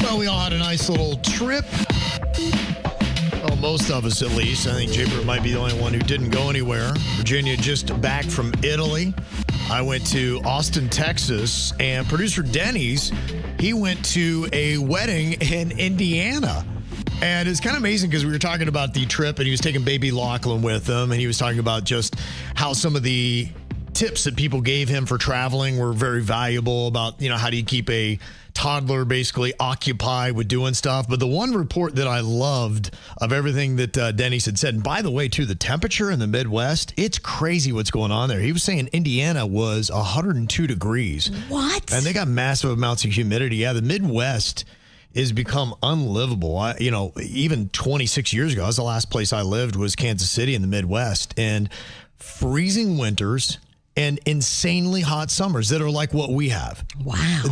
Well, we all had a nice little trip. Well, most of us at least. I think Jaybert might be the only one who didn't go anywhere. Virginia just back from Italy. I went to Austin, Texas, and producer Denny's, he went to a wedding in Indiana. And it's kind of amazing because we were talking about the trip, and he was taking baby Lachlan with him, and he was talking about just how some of the tips that people gave him for traveling were very valuable about, how do you keep a toddler basically occupied with doing stuff. But the one report that I loved of everything that Denny's had said, and by the way, too, the temperature in the Midwest, it's crazy what's going on there. He was saying Indiana was 102 degrees. What? And they got massive amounts of humidity. Yeah, the Midwest has become unlivable. Even 26 years ago, that was the last place I lived was Kansas City in the Midwest. And freezing winters and insanely hot summers that are like what we have. Wow.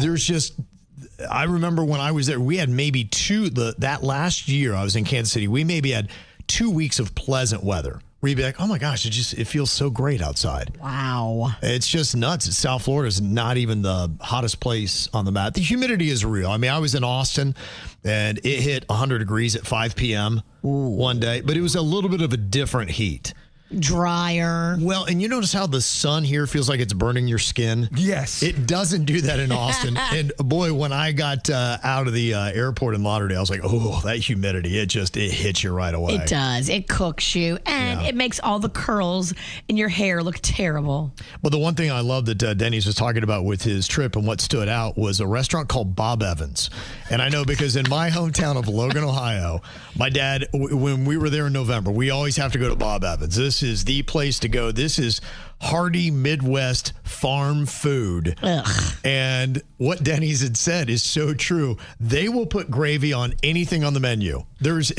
I remember when I was there, we had maybe that last year I was in Kansas City, we maybe had 2 weeks of pleasant weather. Where you'd be like, oh my gosh, it feels so great outside. Wow. It's just nuts. South Florida is not even the hottest place on the map. The humidity is real. I mean, I was in Austin and it hit 100 degrees at 5 p.m. one day, but it was a little bit of a different heat. Drier. Well, and you notice how the sun here feels like it's burning your skin? Yes. It doesn't do that in Austin. And boy, when I got out of the airport in Lauderdale, I was like, oh, that humidity, it hits you right away. It does. It cooks you, and it makes all the curls in your hair look terrible. Well, the one thing I love that Denny's was talking about with his trip and what stood out was a restaurant called Bob Evans. And I know because in my hometown of Logan, Ohio, my dad, when we were there in November, we always have to go to Bob Evans. This is the place to go. This is hearty Midwest farm food. Ugh. And what Denny's had said is so true. They will put gravy on anything on the menu. There's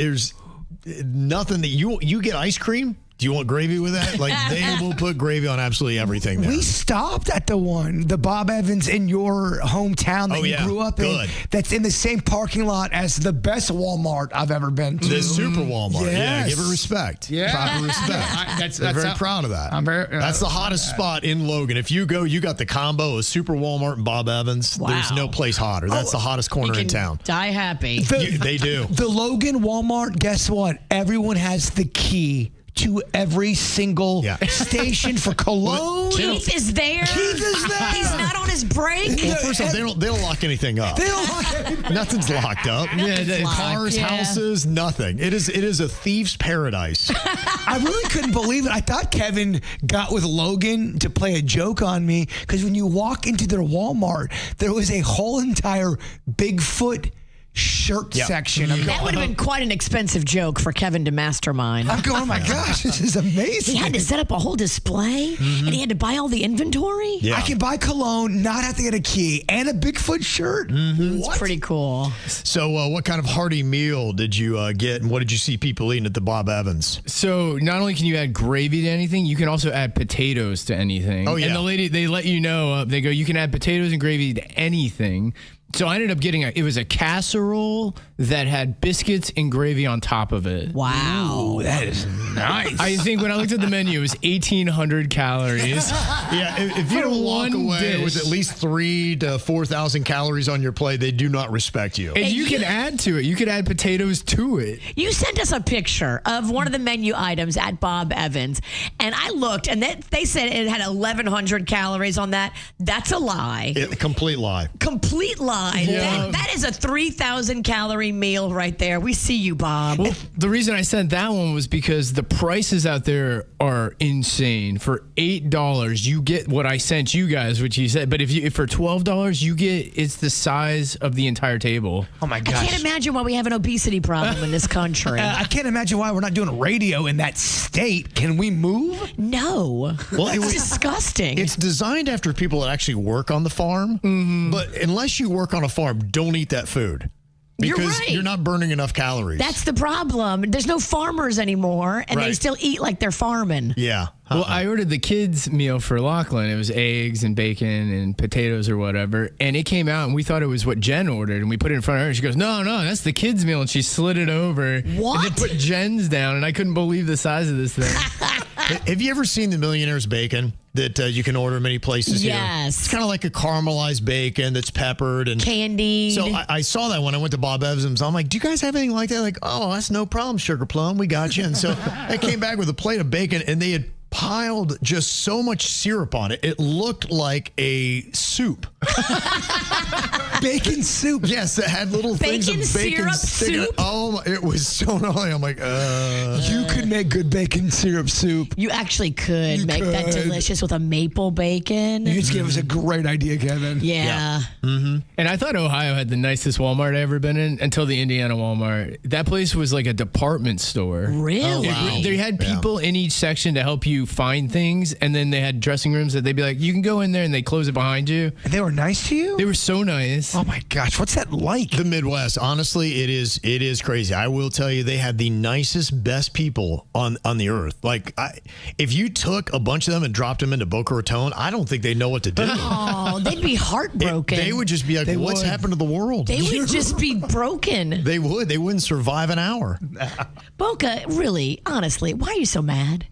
nothing that you get ice cream. Do you want gravy with that? Like, they will put gravy on absolutely everything there. We stopped at the Bob Evans in your hometown that you grew up in. That's in the same parking lot as the best Walmart I've ever been to. The Super Walmart. Yes. Yeah, give it respect. Yeah. Proper respect. They're very proud of that. That's the hottest spot in Logan. If you go, you got the combo of Super Walmart and Bob Evans. Wow. There's no place hotter. That's the hottest corner in town. Die happy. They do. The Logan Walmart, guess what? Everyone has the key to every single station for cologne. Keith is there. Keith is there. He's not on his break. Well, first of all, they don't lock anything up. They don't lock anything. Nothing's locked up. Nothing's locked, Cars, houses, nothing. It is a thief's paradise. I really couldn't believe it. I thought Kevin got with Logan to play a joke on me because when you walk into their Walmart, there was a whole entire Bigfoot shirt section. That would have been quite an expensive joke for Kevin to mastermind. I'm going, oh my gosh, this is amazing. He had to set up a whole display, and he had to buy all the inventory. Yeah. I can buy cologne, not have to get a key, and a Bigfoot shirt. It's pretty cool. So what kind of hearty meal did you get, and what did you see people eating at the Bob Evans? So not only can you add gravy to anything, you can also add potatoes to anything. Oh, yeah. And the lady, they let you know, they go, you can add potatoes and gravy to anything. So I ended up getting it was a casserole that had biscuits and gravy on top of it. Wow. Ooh, that is nice. I think when I looked at the menu, it was 1,800 calories. Yeah, if you don't walk away with at least 3,000 to 4,000 calories on your plate, they do not respect you. And you can add to it. You could add potatoes to it. You sent us a picture of one of the menu items at Bob Evans, and I looked, and they said it had 1,100 calories on that. That's a lie. Complete lie. Complete lie. Yeah. That is a 3,000 calorie meal right there. We see you, Bob. Well, the reason I sent that one was because the prices out there are insane. For $8, you get what I sent you guys, which you said. But if for $12, you get it's the size of the entire table. Oh my I gosh. can't imagine why we have an obesity problem in this country. I can't imagine why we're not doing radio in that state. Can we move? No. Well, That's disgusting. It's designed after people that actually work on the farm. But unless you work on a farm, don't eat that food. You're Because right. you're not burning enough calories. That's the problem. There's no farmers anymore, and they Right. still eat like they're farming. Yeah. Well, I ordered the kids' meal for Lachlan. It was eggs and bacon and potatoes or whatever. And it came out, and we thought it was what Jen ordered. And we put it in front of her. She goes, no, that's the kids' meal. And she slid it over. What? And then put Jen's down. And I couldn't believe the size of this thing. Have you ever seen The Millionaire's Bacon? that you can order in many places here. Yes. It's kind of like a caramelized bacon that's peppered and candied. So I saw that when I went to Bob Evans. I'm like, do you guys have anything like that? Like, oh, that's no problem, Sugar Plum. We got you. And so I came back with a plate of bacon, and they had piled just so much syrup on it. It looked like a soup. Bacon soup. Yes, it had little things of bacon syrup sticking. soup? Oh, it was so annoying. I'm like, You could make good bacon syrup soup. You actually could make that could. delicious with a maple bacon. You just gave us a great idea, Kevin. Yeah. And I thought Ohio had the nicest Walmart I ever been in until the Indiana Walmart. That place was like a department store. Really? They had people in each section to help you find things, and then they had dressing rooms that they'd be like, you can go in there, and they close it behind you. And they were nice to you? They were so nice. Oh my gosh, what's that like? the Midwest. Honestly, it is crazy. I will tell you, they had the nicest, best people on the earth. Like, if you took a bunch of them and dropped them into Boca Raton, I don't think they know what to do. Oh, they'd be heartbroken. They would just be like, what's happened to the world? They would just be broken. They would. They wouldn't survive an hour. Boca, really, honestly, why are you so mad?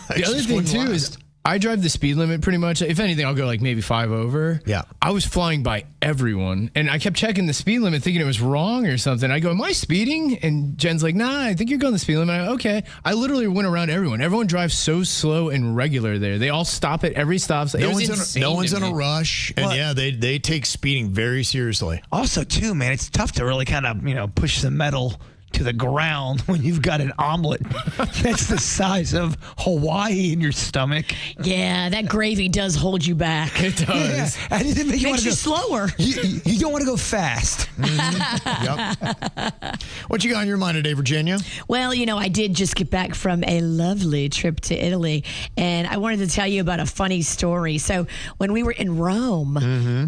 The other thing, too, is I drive the speed limit pretty much. If anything, I'll go like maybe 5 over. Yeah. I was flying by everyone, and I kept checking the speed limit thinking it was wrong or something. I go, am I speeding? And Jen's like, nah, I think you're going the speed limit. I go, okay. I literally went around everyone. Everyone drives so slow and regular there. They all stop at every stop. No one's in a rush. And yeah, they take speeding very seriously. Also, too, man, it's tough to really kind of, push the metal to the ground when you've got an omelet that's the size of Hawaii in your stomach. Yeah, that gravy does hold you back. It does. Yeah, and it makes Makes you slower. You don't want to go fast. Yep. What you got on your mind today, Virginia? Well, I did just get back from a lovely trip to Italy, and I wanted to tell you about a funny story. So when we were in Rome,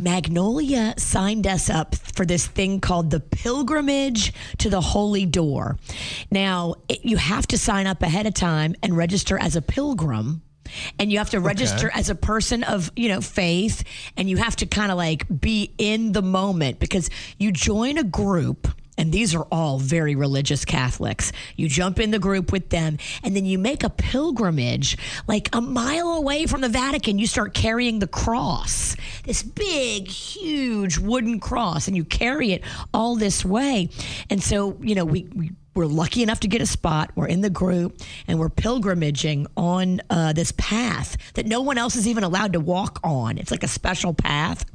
Magnolia signed us up for this thing called the Pilgrimage to the Holy Door. Now, you have to sign up ahead of time and register as a pilgrim. And you have to register as a person of, faith, and you have to kind of like be in the moment because you join a group. And these are all very religious Catholics. You jump in the group with them, and then you make a pilgrimage like a mile away from the Vatican. You start carrying the cross, this big, huge wooden cross, and you carry it all this way. And so, we're lucky enough to get a spot. We're in the group, and we're pilgrimaging on this path that no one else is even allowed to walk on. It's like a special path.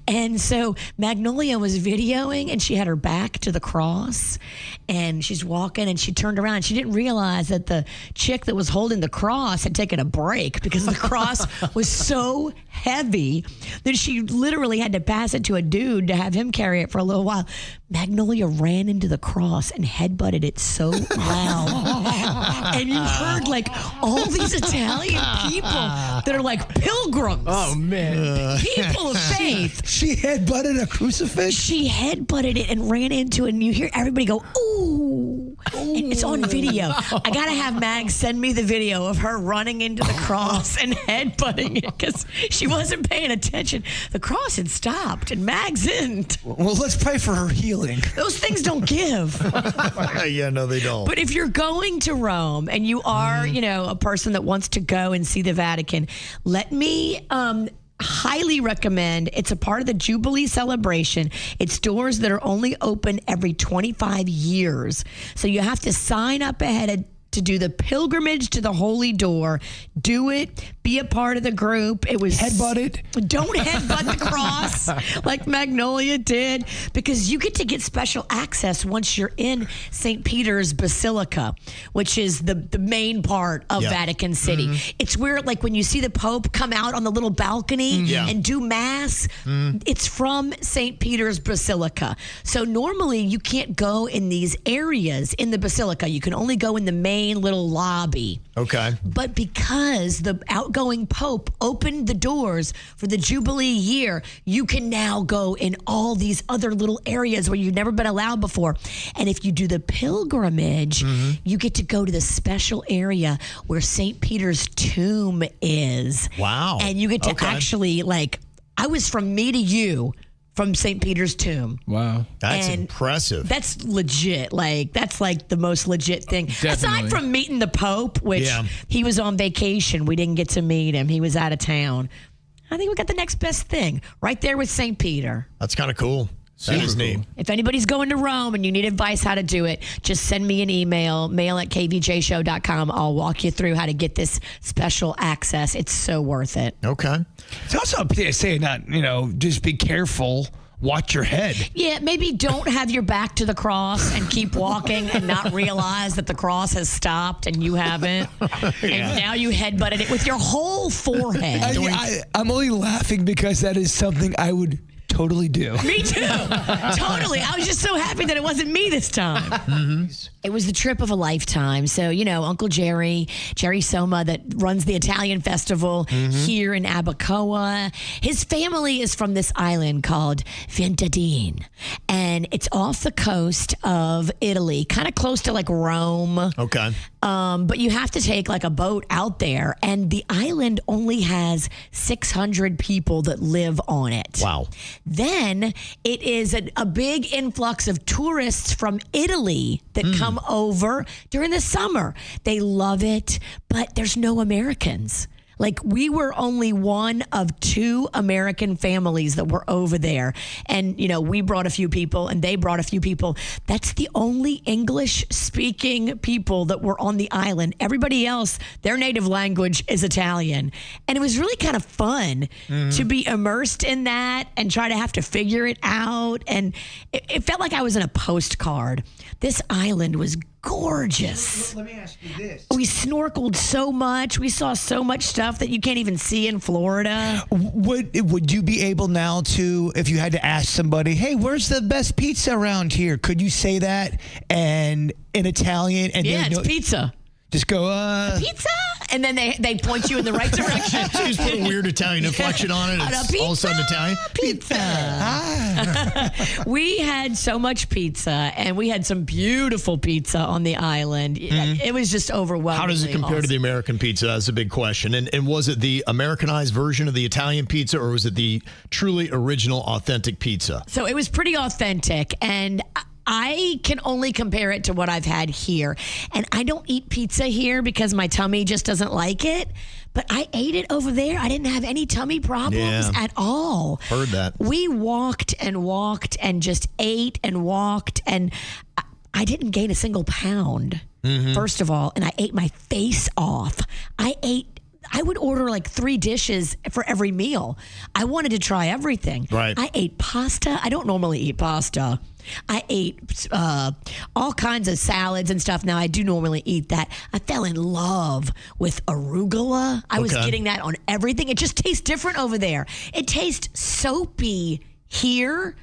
And so Magnolia was videoing, and she had her back to the cross, and she's walking, and she turned around. She didn't realize that the chick that was holding the cross had taken a break because the cross was so heavy that she literally had to pass it to a dude to have him carry it for a little while. Magnolia ran into the cross and headbutted it so loud. And you heard like all these Italian people that are like pilgrims. Oh, man. People of faith. She headbutted a crucifix? She headbutted it and ran into it, and you hear everybody go, ooh. And it's on video. I got to have Mag send me the video of her running into the cross and headbutting it because she wasn't paying attention. The cross had stopped, and Mag's didn't. Well, let's pray for her healing. Those things don't give. Yeah, no, they don't. But if you're going to Rome and you are, a person that wants to go and see the Vatican, let me highly recommend. It's a part of the Jubilee celebration. It's doors that are only open every 25 years. So you have to sign up ahead to do the pilgrimage to the Holy Door. Do it. Be a part of the group. It was headbutt it. Don't headbutt the cross like Magnolia did, because you get special access once you're in St. Peter's Basilica, which is the main part of Vatican City. It's where, like, when you see the Pope come out on the little balcony and do mass, it's from St. Peter's Basilica. So normally you can't go in these areas in the Basilica. You can only go in the main little lobby. Okay. But because the outgoing Pope opened the doors for the Jubilee year, you can now go in all these other little areas where you've never been allowed before. And if you do the pilgrimage, you get to go to the special area where St. Peter's tomb is. Wow. And you get to actually, like, I was from me to you from St. Peter's tomb. Wow. That's And impressive. That's legit. That's like the most legit thing. Definitely. Aside from meeting the Pope, which he was on vacation. We didn't get to meet him. He was out of town. I think we got the next best thing right there with St. Peter. That's kind of cool. That is neat. If anybody's going to Rome and you need advice how to do it, just send me an email, mail@kvjshow.com. I'll walk you through how to get this special access. It's so worth it. Okay. It's also a PSA, not, just be careful. Watch your head. Yeah, maybe don't have your back to the cross and keep walking and not realize that the cross has stopped and you haven't. And now you headbutted it with your whole forehead. I'm only laughing because that is something I would totally do. Me too. Totally. I was just so happy that it wasn't me this time. Mm-hmm. It was the trip of a lifetime. So, Uncle Jerry Soma, that runs the Italian festival here in Abacoa. His family is from this island called Ventadine. And it's off the coast of Italy, kind of close to like Rome. Okay. But you have to take like a boat out there, and the island only has 600 people that live on it. Wow. Then it is a big influx of tourists from Italy that come over during the summer. They love it, but there's no Americans. Like, we were only one of 2 American families that were over there. And, we brought a few people and they brought a few people. That's the only English-speaking people that were on the island. Everybody else, their native language is Italian. And it was really kind of fun to be immersed in that and try to have to figure it out. And it felt like I was in a postcard. This island was gorgeous. Let me ask you this. We snorkeled so much. We saw so much stuff that you can't even see in Florida. Would you be able now to, if you had to ask somebody, hey, where's the best pizza around here? Could you say that and in Italian? And Yeah, it's pizza. Just go, Pizza? And then they point you in the right direction. So you just put a weird Italian inflection on it. It's all of a sudden Italian. Pizza. We had so much pizza, and we had some beautiful pizza on the island. It was just overwhelming. How does it compare to the American pizza? That's a big question. And was it the Americanized version of the Italian pizza, or was it the truly original, authentic pizza? So it was pretty authentic, and I can only compare it to what I've had here. And I don't eat pizza here because my tummy just doesn't like it. But I ate it over there. I didn't have any tummy problems at all. Heard that. We walked and just ate and walked. And I didn't gain a single pound, first of all. And I ate my face off. I would order like 3 dishes for every meal. I wanted to try everything. Right. I ate pasta. I don't normally eat pasta. I ate all kinds of salads and stuff. Now, I do normally eat that. I fell in love with arugula. I was getting that on everything. It just tastes different over there. It tastes soapy here.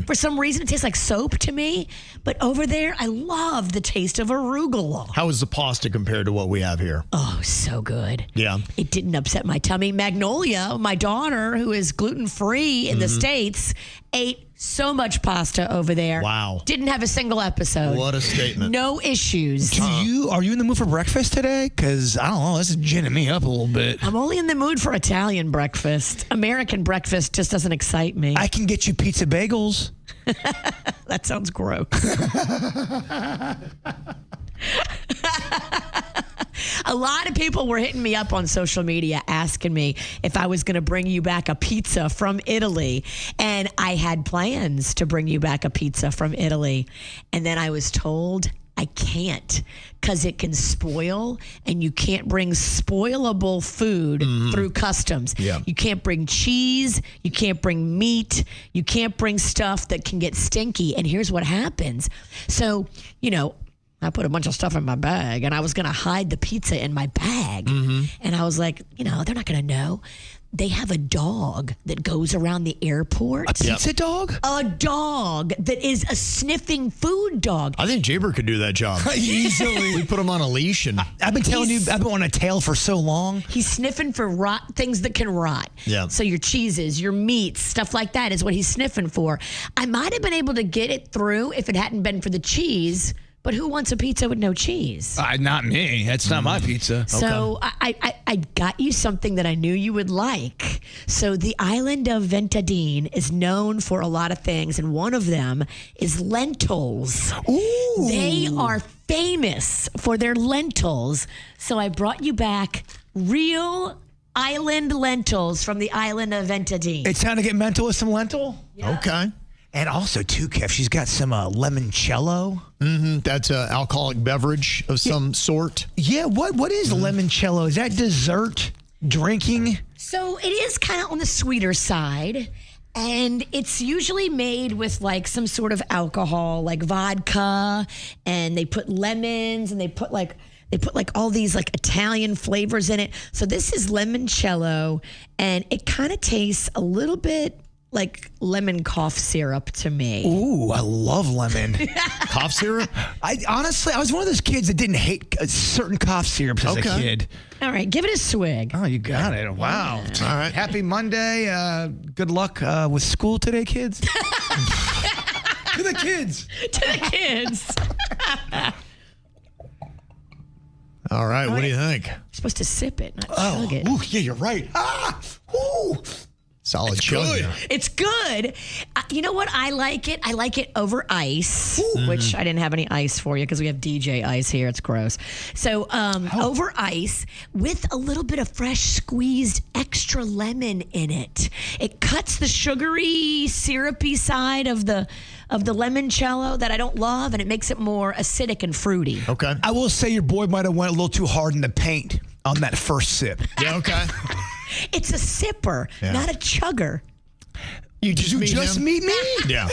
For some reason, it tastes like soap to me. But over there, I love the taste of arugula. How is the pasta compared to what we have here? Oh, so good. Yeah. It didn't upset my tummy. Magnolia, my daughter, who is gluten-free in the States, ate so much pasta over there. Wow. Didn't have a single episode. What a statement. No issues. are you in the mood for breakfast today? Because, I don't know, this is ginning me up a little bit. I'm only in the mood for Italian breakfast. American breakfast just doesn't excite me. I can get you pizza bagels. That sounds gross. A lot of people were hitting me up on social media asking me if I was going to bring you back a pizza from Italy. And I had plans to bring you back a pizza from Italy. And then I was told I can't because it can spoil, and you can't bring spoilable food through customs. Yeah. You can't bring cheese. You can't bring meat. You can't bring stuff that can get stinky. And here's what happens. So, I put a bunch of stuff in my bag, and I was going to hide the pizza in my bag. And I was like, they're not going to know. They have a dog that goes around the airport. A pizza dog? A dog that is a sniffing food dog. I think Jaber could do that job. Easily. We put him on a leash and I've been telling you, I've been on a tail for so long. He's sniffing for things that can rot. Yeah. So your cheeses, your meats, stuff like that is what he's sniffing for. I might have been able to get it through if it hadn't been for the cheese, but who wants a pizza with no cheese? Not me. That's not my pizza. So I got you something that I knew you would like. So the island of Ventadine is known for a lot of things, and one of them is lentils. Ooh. They are famous for their lentils. So I brought you back real island lentils from the island of Ventadine. It's time to get mental with some lentil. Yeah. Okay. And also, too, Kev, she's got some limoncello. That's an alcoholic beverage of some sort. Yeah, what is limoncello? Is that dessert drinking? So it is kind of on the sweeter side. And it's usually made with like some sort of alcohol, like vodka, and they put lemons and they put like all these like Italian flavors in it. So this is limoncello, and it kind of tastes a little bit like lemon cough syrup to me. Ooh, I love lemon. Cough syrup? I was one of those kids that didn't hate certain cough syrups as a kid. All right, give it a swig. Oh, you got it. Wow. All right. Happy Monday. Good luck with school today, kids. To the kids. To the kids. All right. What do you think? You're supposed to sip it, not chug it. Ooh, yeah, you're right. Ooh. Solid chug. It's good. You know what? I like it. I like it over ice, which I didn't have any ice for you because we have DJ ice here. It's gross. So over ice with a little bit of fresh squeezed extra lemon in it. It cuts the sugary, syrupy side of the limoncello that I don't love, and it makes it more acidic and fruity. Okay. I will say your boy might have went a little too hard in the paint on that first sip. Yeah, okay. It's a sipper, not a chugger. You just meet me? Yeah.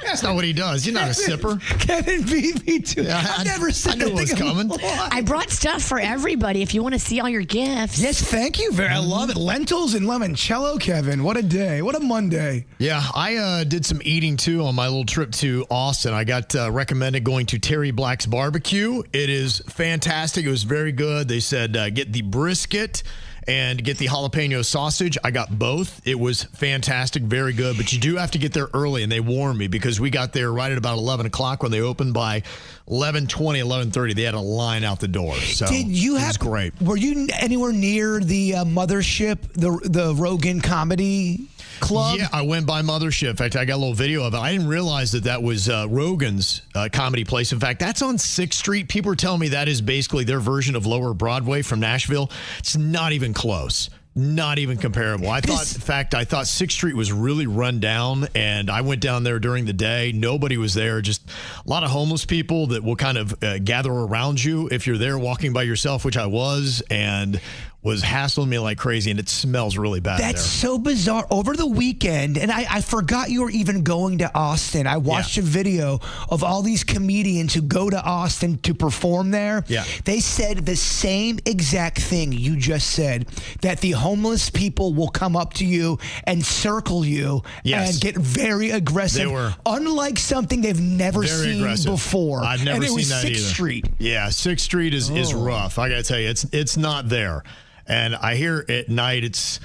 That's not what he does. You're not a sipper. Kevin beat me too. Yeah, I've never said I knew it was coming. I brought stuff for everybody if you want to see all your gifts. Yes, thank you. I love it. Lentils and limoncello, Kevin. What a day. What a Monday. Yeah, I did some eating too on my little trip to Austin. I got recommended going to Terry Black's Barbecue. It is fantastic. It was very good. They said get the brisket and get the jalapeno sausage. I got both. It was fantastic, very good, but you do have to get there early, and they warned me because we got there right at about 11 o'clock when they opened. By 11:20, 11:30, they had a line out the door. So it was great. Were you anywhere near the Mothership, the Rogan Comedy Club? Yeah, I went by Mothership. In fact, I got a little video of it. I didn't realize that was Rogan's comedy place. In fact, that's on 6th Street. People are telling me that is basically their version of Lower Broadway from Nashville. It's not even close. Not even comparable. I thought 6th Street was really run down, and I went down there during the day. Nobody was there. Just a lot of homeless people that will kind of gather around you if you're there walking by yourself, which I was, and was hassling me like crazy, and it smells really bad. That's so bizarre. Over the weekend, and I forgot you were even going to Austin. I watched a video of all these comedians who go to Austin to perform there. Yeah. They said the same exact thing you just said, that the homeless people will come up to you and circle you and get very aggressive. They were. Unlike something they've never seen before. I've never seen that either. 6th Street. Yeah, 6th Street is rough. I got to tell you, it's not there. And I hear at night it's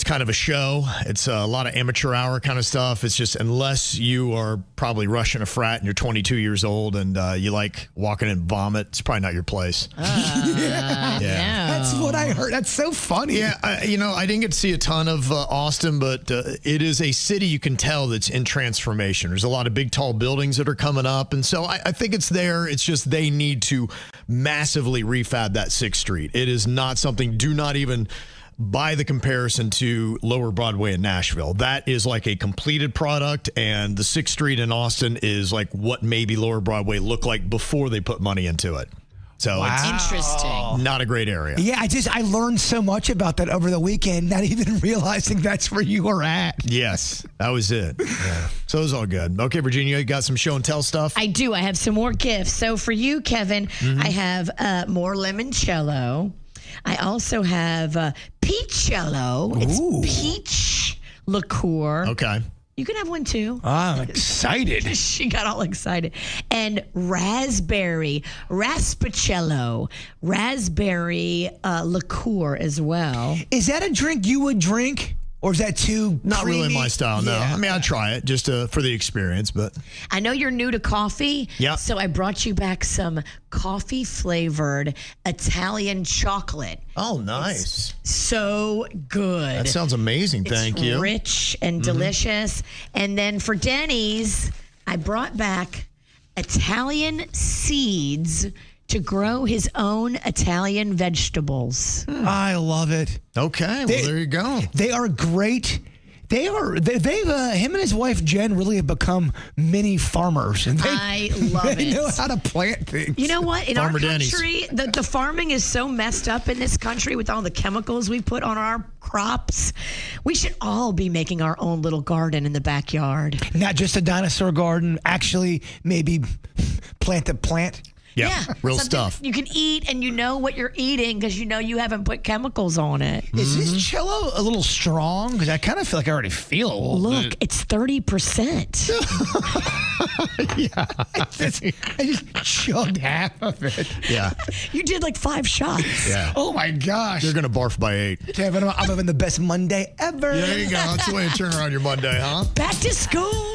kind of a show. It's a lot of amateur hour kind of stuff. It's just, unless you are probably rushing a frat and you're 22 years old and you like walking in vomit, it's probably not your place. Yeah. That's what I heard. That's so funny. Yeah, I didn't get to see a ton of Austin, but it is a city you can tell that's in transformation. There's a lot of big, tall buildings that are coming up, and so I think it's there. It's just they need to massively refab that 6th Street. It is not something, do not even by the comparison to Lower Broadway in Nashville. That is like a completed product, and the 6th Street in Austin is like what maybe Lower Broadway looked like before they put money into it. So it's interesting. Not a great area. Yeah, I learned so much about that over the weekend, not even realizing that's where you were at. Yes, that was it. Yeah. So it was all good. Okay, Virginia, you got some show and tell stuff? I do. I have some more gifts. So for you, Kevin, I have more limoncello. I also have peachcello. It's peach liqueur. Okay. You can have one too. I'm excited. She got all excited. And raspberry liqueur as well. Is that a drink you would drink? Or is that too Not really creamy? my style, no. Yeah. I mean, I'd try it just for the experience, but I know you're new to coffee. Yeah. So I brought you back some coffee flavored Italian chocolate. oh, nice. So good. That sounds amazing. Thank it's you. rich and delicious. And then for Denny's, I brought back Italian seeds to grow his own Italian vegetables. I love it. Okay, well, there you go. They are great. They've him and his wife Jen really have become mini farmers, and I love they it. know how to plant things. You know what? In Farmer our Denny's. country, the farming is so messed up in this country with all the chemicals we put on our crops. We should all be making our own little garden in the backyard. Not just a dinosaur garden. Actually, maybe plant a plant. Yeah, real something stuff. you can eat, and you know what you're eating because you know you haven't put chemicals on it. Is this cello a little strong? Because I kind of feel like I already feel it a little Look, bit. it's 30%. I just chugged half of it. Yeah, You did like 5 shots. yeah. Oh my gosh. You're going to barf by 8. Kevin, I'm having the best Monday ever. There you go. That's the way to turn around your Monday, huh? Back to school.